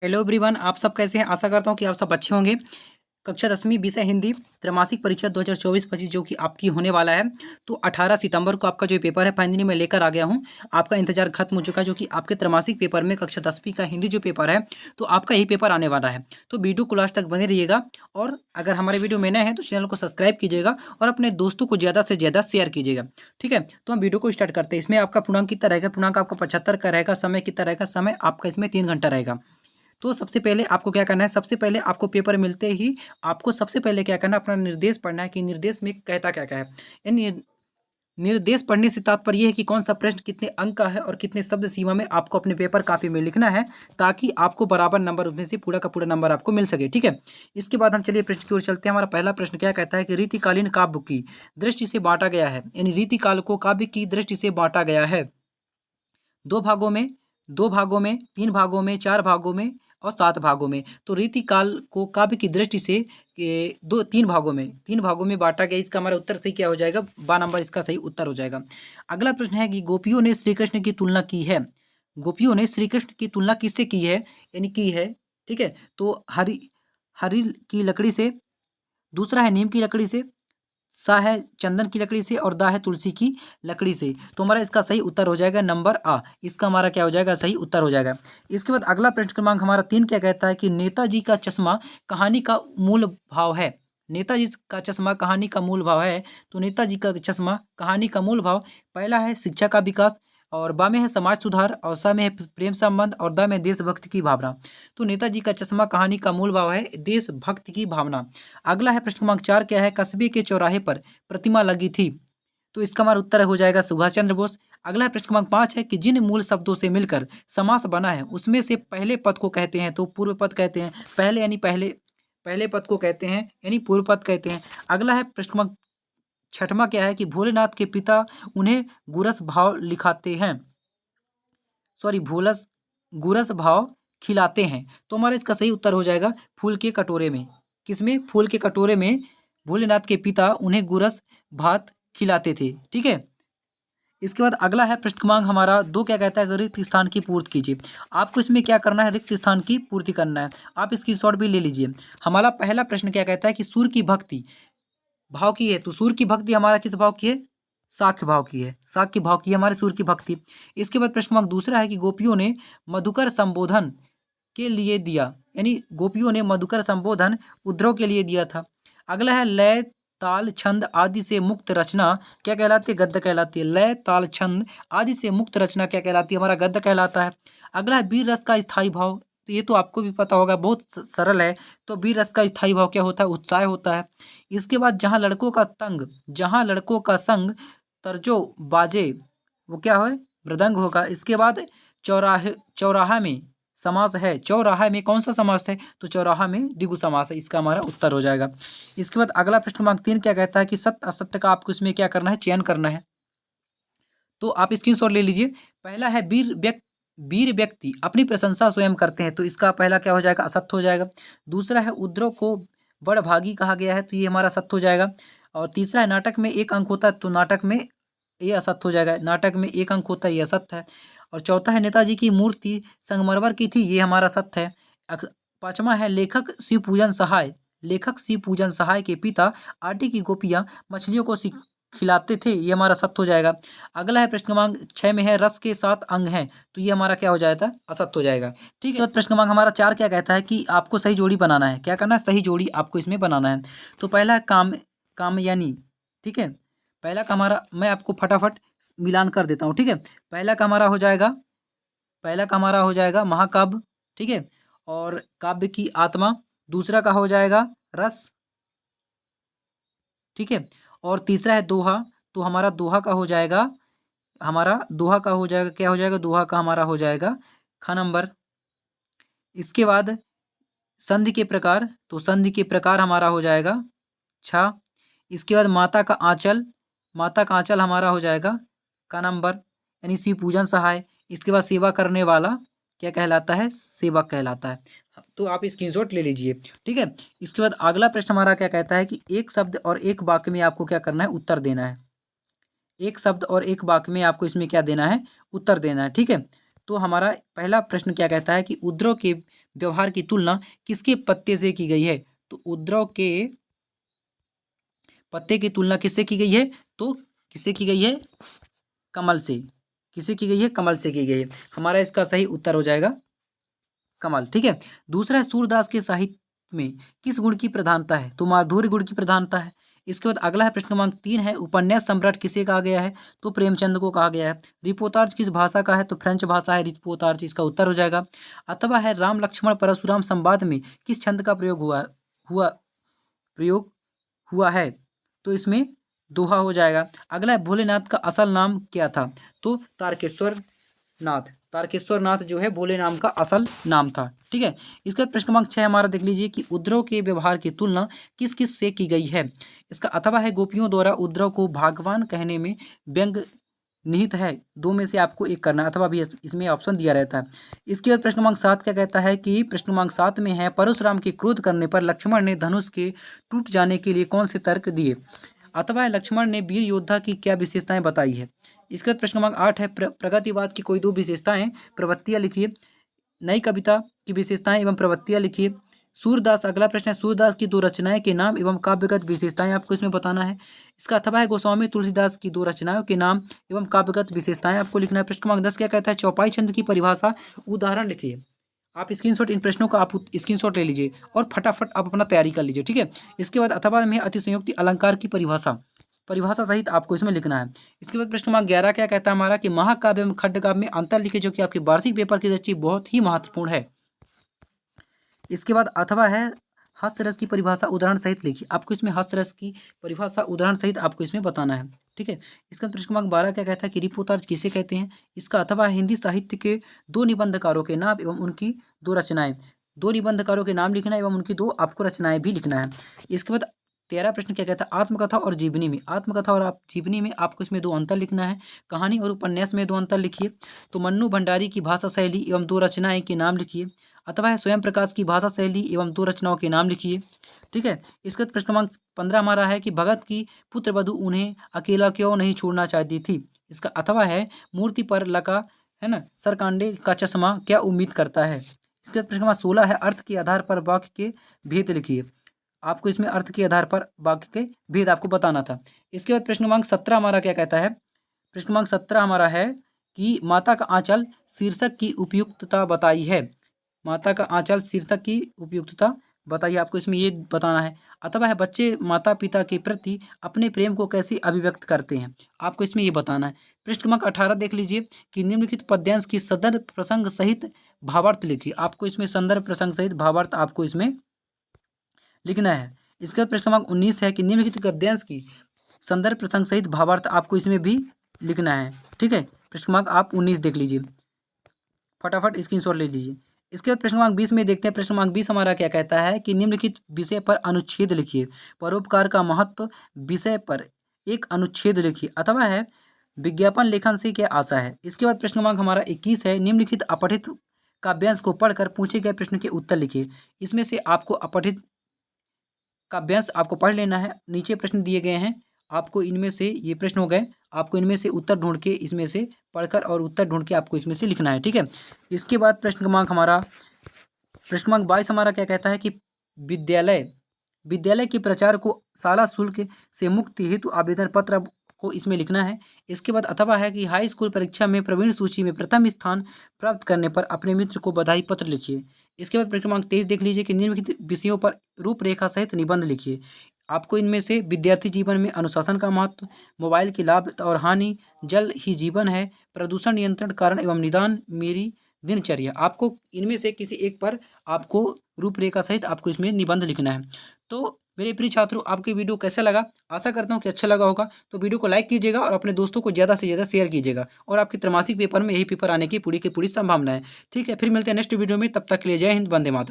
Hello everyone, आप सब कैसे हैं। आशा करता हूं कि आप सब अच्छे होंगे। कक्षा 10वीं विषय हिंदी त्रैमासिक परीक्षा 2024-25 जो कि आपकी होने वाला है। तो 18 सितंबर को आपका जो पेपर है फाइनली मैं लेकर आ गया हूं। आपका इंतजार खत्म हो चुका है, जो कि आपके त्रैमासिक पेपर में कक्षा 10वीं का हिंदी जो पेपर है, तो आपका यही पेपर आने वाला है। तो वीडियो को लास्ट तक बने रहिएगा, और अगर हमारे वीडियो में नए हैं तो चैनल को सब्सक्राइब कीजिएगा और अपने दोस्तों को ज़्यादा से ज़्यादा शेयर कीजिएगा। ठीक है, तो हम वीडियो को स्टार्ट करते हैं। इसमें आपका पूर्णांक कितना रहेगा? पूर्णांक आपका 75 का रहेगा। समय कितना रहेगा? समय आपका इसमें 3 घंटा रहेगा। तो सबसे पहले आपको क्या करना है, सबसे पहले आपको पेपर मिलते ही आपको सबसे पहले क्या करना है, अपना निर्देश पढ़ना है कि निर्देश में कहता क्या क्या है। यानी निर्देश पढ़ने से तात्पर्य यह है कि कौन सा प्रश्न कितने अंक का है और कितने शब्द सीमा में आपको अपने पेपर कापी में लिखना है, ताकि आपको बराबर नंबर उसमें से पूरा का पूरा नंबर आपको मिल सके। ठीक है, इसके बाद हम चलिए प्रश्न की ओर चलते हैं। हमारा पहला प्रश्न क्या कहता है कि रीतिकालीन काव्य की दृष्टि से बांटा गया है। यानी रीतिकाल को काव्य की दृष्टि से बांटा गया है दो भागों में, तीन भागों में, चार भागों में और सात भागों में। तो रीतिकाल को काव्य की दृष्टि से तीन भागों में बांटा गया। इसका हमारा उत्तर सही क्या हो जाएगा? बा नंबर इसका सही उत्तर हो जाएगा। अगला प्रश्न है कि गोपियों ने श्री कृष्ण की तुलना की है। गोपियों ने श्री कृष्ण की तुलना किससे की है? यानी की है। ठीक है, तो हरी हरी की लकड़ी से, दूसरा है नीम की लकड़ी से, सा है चंदन की लकड़ी से और दा है तुलसी की लकड़ी से। तो हमारा इसका सही उत्तर हो जाएगा नंबर आ। इसका हमारा क्या हो जाएगा? सही उत्तर हो जाएगा। इसके बाद अगला प्रश्न क्रमांक हमारा 3 क्या कहता है कि नेताजी का चश्मा कहानी का मूल भाव है। नेताजी का चश्मा कहानी का मूल भाव है। तो नेताजी का चश्मा कहानी का मूल भाव, पहला है शिक्षा का विकास, और बा में है समाज सुधार, और सा में है प्रेम संबंध, और दा में देशभक्ति की भावना। तो नेताजी का चश्मा कहानी का मूल भाव है देशभक्ति की भावना। अगला है प्रश्न क्रमांक 4 क्या है? कस्बे के चौराहे पर प्रतिमा लगी थी। तो इसका हमारा उत्तर हो जाएगा सुभाष चंद्र बोस। अगला प्रश्न क्रमांक 5 है कि जिन मूल शब्दों से मिलकर समास बना है उसमें से पहले पद को कहते हैं। तो पूर्व पद कहते हैं। पहले यानी पहले पद को कहते हैं, यानी पूर्व पद कहते हैं। अगला है प्रश्न क्रमांक 6वां क्या है कि भोलेनाथ के पिता उन्हें गुरस भाव लिखाते हैं, सॉरी भूलस गुरस भाव खिलाते हैं। तो हमारा इसका सही उत्तर हो जाएगा फूल के कटोरे में। किसमें? फूल के कटोरे में भोलेनाथ के पिता उन्हें गुरस भात खिलाते थे। ठीक है, इसके बाद अगला है प्रश्न क्रमांक हमारा 2 क्या कहता है? रिक्त स्थान की पूर्ति कीजिए। आपको इसमें क्या करना है? रिक्त स्थान की पूर्ति करना है। आप इसकी शॉर्ट भी ले लीजिए। हमारा पहला प्रश्न क्या कहता है कि सूर्य की भक्ति भाव की है। तो सूर्य की भक्ति हमारा किस भाव की है? साक्ष्य भाव की है। साक्ष्य भाव की है हमारे सूर्य की भक्ति। इसके बाद प्रश्न क्रमांक दूसरा है कि गोपियों ने मधुकर संबोधन के लिए दिया। यानी गोपियों ने मधुकर संबोधन उद्धव के लिए दिया था। अगला है लय ताल छंद आदि से मुक्त रचना क्या कहलाती है? गद्य कहलाती है। लय ताल छंद आदि से मुक्त रचना क्या कहलाती है? हमारा गद्य कहलाता है। अगला है वीर रस का स्थायी भाव। तो ये तो आपको भी पता होगा, बहुत सरल है। तो वीर रस का स्थायी भाव क्या होता है? उत्साह होता है। इसके बाद जहाँ लड़कों का संग तरजो बाजे वो क्या है? मृदंग होगा। इसके बाद चौराहा में समास है। चौराहा में कौन सा समास है? तो चौराहा में द्विगु समास है। इसका हमारा उत्तर हो जाएगा। इसके बाद अगला प्रश्न क्रमांक 3 क्या कहता है कि सत्य असत्य का आपको इसमें क्या करना है? चयन करना है। तो आप स्क्रीनशॉट ले लीजिए। पहला है वीर व्यक्ति अपनी प्रशंसा स्वयं करते हैं। तो इसका पहला क्या हो जाएगा? असत्य हो जाएगा। दूसरा है उद्धव को बड़भागी कहा गया है। तो ये हमारा सत्य हो जाएगा। और तीसरा है नाटक में एक अंक होता है। तो नाटक में ये असत्य हो जाएगा। नाटक में एक अंक होता है, ये असत्य है। और चौथा है नेताजी की मूर्ति संगमरमर की थी। ये हमारा सत्य है। पांचवा है लेखक शिव पूजन सहाय के पिता आटे की गोपियां मछलियों को खिलाते थे। ये हमारा सत्य हो जाएगा। अगला है प्रश्न क्रमांक 6 में है रस के 7 अंग हैं। तो ये हमारा क्या हो जाएगा? असत्य हो जाएगा। ठीक है, तो प्रश्न क्रमांक हमारा 4 क्या कहता है कि आपको सही जोड़ी बनाना है। क्या करना है? सही जोड़ी आपको इसमें बनाना है। तो पहला है कामयानी। ठीक है, पहला का हमारा मैं आपको फटाफट मिलान कर देता हूँ। ठीक है, पहला का हमारा हो जाएगा महाकाव्य। ठीक है, और काव्य की आत्मा। दूसरा का हो जाएगा रस। ठीक है, और तीसरा है दोहा। तो हमारा दोहा का हो जाएगा क्या हो जाएगा? दोहा का हमारा हो जाएगा ख नंबर। इसके बाद संधि के प्रकार। तो संधि के प्रकार हमारा हो जाएगा छ। इसके बाद माता का आंचल हमारा हो जाएगा का नंबर, यानी शिव पूजन सहाय। इसके बाद सेवा करने वाला क्या कहलाता है? सेवक कहलाता है। तो आप स्क्रीनशॉट ले लीजिए। ठीक है, इसके बाद अगला प्रश्न हमारा क्या कहता है कि एक शब्द और एक वाक्य में आपको क्या करना है? उत्तर देना है। एक शब्द और एक वाक्य में आपको इसमें क्या देना है? उत्तर देना है। ठीक है, तो हमारा पहला प्रश्न क्या कहता है कि उद्धव के व्यवहार की तुलना किसके पत्ते से की गई है? तो उपद्रव के पत्ते की तुलना किससे की गई है? तो किससे की गई है? कमल से। किससे की गई है? कमल से की गई है। हमारा इसका सही उत्तर हो जाएगा कमल। ठीक है। दूसरा है, सूरदास के साहित्य में किस गुण की प्रधानता है? तो माधुर्य गुण की प्रधानता है। इसके बाद अगला है प्रश्न क्रमांक 3 है, उपन्यास सम्राट किसे कहा गया है? तो प्रेमचंद को कहा गया है। रिपोर्ताज किस भाषा का है? तो फ्रेंच भाषा है रिपोर्ताज, इसका उत्तर हो जाएगा। अथवा है, राम लक्ष्मण परशुराम संवाद में किस छंद का प्रयोग हुआ प्रयोग हुआ है? तो इसमें दोहा हो जाएगा। अगला है, भोलेनाथ का असल नाम क्या था? तो तारकेश्वर नाथ। तारकेश्वर नाथ जो है भोले नाम का असल नाम था। ठीक है। इसका बाद प्रश्न क्रमांक 6 हमारा देख लीजिए कि उद्धव के व्यवहार की तुलना किस किस से की गई है? इसका अथवा है, गोपियों द्वारा उद्धव को भगवान कहने में व्यंग निहित है। दो में से आपको एक करना है, अथवा भी इसमें ऑप्शन दिया रहता है। इसके बाद प्रश्न क्रमांक 7 क्या कहता है कि प्रश्न क्रमांक 7 में है, परशुराम के क्रोध करने पर लक्ष्मण ने धनुष के टूट जाने के लिए कौन से तर्क दिए? अथवा लक्ष्मण ने वीर योद्धा की क्या विशेषताएं बताई है? इसके बाद प्रश्न क्रमांक 8 है, प्रगतिवाद की कोई दो विशेषताएं प्रवृत्तियां लिखिए। नई कविता की विशेषताएं एवं प्रवृत्तियां लिखिए। सूरदास, अगला प्रश्न है, सूरदास की दो रचनाएं के नाम एवं काव्यगत विशेषताएं आपको इसमें बताना है। इसका अथवा है, गोस्वामी तुलसीदास की दो रचनाओं के नाम एवं काव्यगत विशेषताएं आपको लिखना है। प्रश्न क्रमांक 10 क्या कहता है, चौपाई छंद की परिभाषा उदाहरण लिखिए। आप स्क्रीनशॉट, इन प्रश्नों का आप स्क्रीनशॉट ले लीजिए और फटाफट आप अपना तैयारी कर लीजिए। ठीक है। इसके बाद अथवा में अतिसंयुक्ति अलंकार की परिभाषा सहित आपको इसमें लिखना है। इसके बाद प्रश्न क्रमांक 11 क्या कहता है हमारा कि महाकाव्य एवं खंडकाव्य में अंतर लिखिए, जो कि आपके वार्षिक पेपर की दृष्टि बहुत ही महत्वपूर्ण है। इसके बाद अथवा है, हास्य रस की परिभाषा उदाहरण सहित लिखिए। आपको इसमें हास्य रस की परिभाषा उदाहरण सहित आपको इसमें बताना है। ठीक है। इसका प्रश्न क्रमांक 12 क्या कहता है कि रिपोर्ताज किसे कहते हैं? इसका अथवा हिंदी साहित्य के दो निबंधकारों के नाम एवं उनकी दो रचनाएं। दो निबंधकारों के नाम लिखना है एवं उनकी दो आपको रचनाएं भी लिखना है। इसके बाद 13 प्रश्न क्या कहता है, आत्मकथा और जीवनी में। आत्मकथा और जीवनी में आपको इसमें दो अंतर लिखना है। कहानी और उपन्यास में दो अंतर लिखिए। तो मन्नू भंडारी की भाषा शैली एवं दो रचनाएं के नाम लिखिए। अथवा है, स्वयं प्रकाश की भाषा शैली एवं दो रचनाओं के नाम लिखिए। ठीक है। इसका प्रश्न क्रमांक 15 हमारा है कि भगत की पुत्रवधू उन्हें अकेला क्यों नहीं छोड़ना चाहती थी? इसका अथवा है, मूर्ति पर लगा है ना सरकांडे का चश्मा क्या उम्मीद करता है? इसके प्रश्न क्रमांक 16 है, अर्थ के आधार पर वाक्य के भेद लिखिए। आपको इसमें अर्थ के आधार पर वाक्य के भेद आपको बताना था। इसके बाद प्रश्न क्रमांक 17 हमारा क्या कहता है? प्रश्न क्रमांक 17 हमारा है कि माता का आंचल शीर्षक की उपयुक्तता बताई है। माता का आंचल शीर्षक की उपयुक्तता बताइए, आपको इसमें ये बताना है। अथवा है, बच्चे माता पिता के प्रति अपने प्रेम को कैसे अभिव्यक्त करते हैं? आपको इसमें ये बताना है। प्रश्न क्रमांक 18 देख लीजिए कि निम्नलिखित पद्यांश की संदर्भ प्रसंग सहित भावार्थ लिखिए। आपको इसमें संदर्भ प्रसंग सहित भावार्थ आपको इसमें लिखना है। इसके बाद प्रश्न क्रमांक 19 है कि निम्नलिखित गद्यांश की संदर्भ प्रसंग सहित भावार्थ आपको इसमें भी लिखना है। ठीक है। प्रश्न क्रमांक आप 19 देख लीजिए, फटाफट स्क्रीनशॉट ले लीजिए। इसके बाद प्रश्न क्रमांक 20 में देखते हैं। प्रश्न क्रमांक 20 हमारा क्या कहता है कि निम्नलिखित विषय पर अनुच्छेद लिखिए। परोपकार का महत्व विषय पर एक अनुच्छेद लिखिए। अथवा है, विज्ञापन लेखन से क्या आशा है? इसके बाद प्रश्न क्रमांक हमारा 21 है, निम्नलिखित अपठित काव्यांश को पढ़कर पूछे गए प्रश्न के उत्तर लिखिए। इसमें से आपको अपठित काव्यांश आपको पढ़ लेना है। नीचे प्रश्न दिए गए हैं, आपको इनमें से ये प्रश्न हो गए, आपको इनमें से उत्तर ढूंढ के इसमें से पढ़कर और उत्तर ढूंढ के आपको इसमें से लिखना है। ठीक है। इसके बाद प्रश्न क्रमांक 22 हमारा क्या कहता है कि विद्यालय के प्रचार को शाला शुल्क से मुक्ति हेतु आवेदन पत्र को इसमें लिखना है। इसके बाद अथवा है कि हाई स्कूल परीक्षा में प्रवीण सूची में प्रथम स्थान प्राप्त करने पर अपने मित्र को बधाई पत्र लिखिए। इसके बाद प्रश्न क्रमांक 23 देख लीजिए कि निम्नलिखित विषयों पर रूपरेखा सहित निबंध लिखिए। आपको इनमें से विद्यार्थी जीवन में अनुशासन का महत्व, मोबाइल के लाभ और हानि, जल ही जीवन है, प्रदूषण नियंत्रण कारण एवं निदान, मेरी दिनचर्या, आपको इनमें से किसी एक पर आपको रूपरेखा सहित आपको इसमें निबंध लिखना है। तो मेरे प्रिय छात्रों, आपके वीडियो कैसा लगा? आशा करता हूँ कि अच्छा लगा होगा। तो वीडियो को लाइक कीजिएगा और अपने दोस्तों को ज़्यादा से ज़्यादा शेयर कीजिएगा। और आपके त्रैमासिक पेपर में यही पेपर आने की पूरी संभावना है। ठीक है। फिर मिलते हैं नेक्स्ट वीडियो में, तब तक के लिए जय हिंद, वंदे मातरम।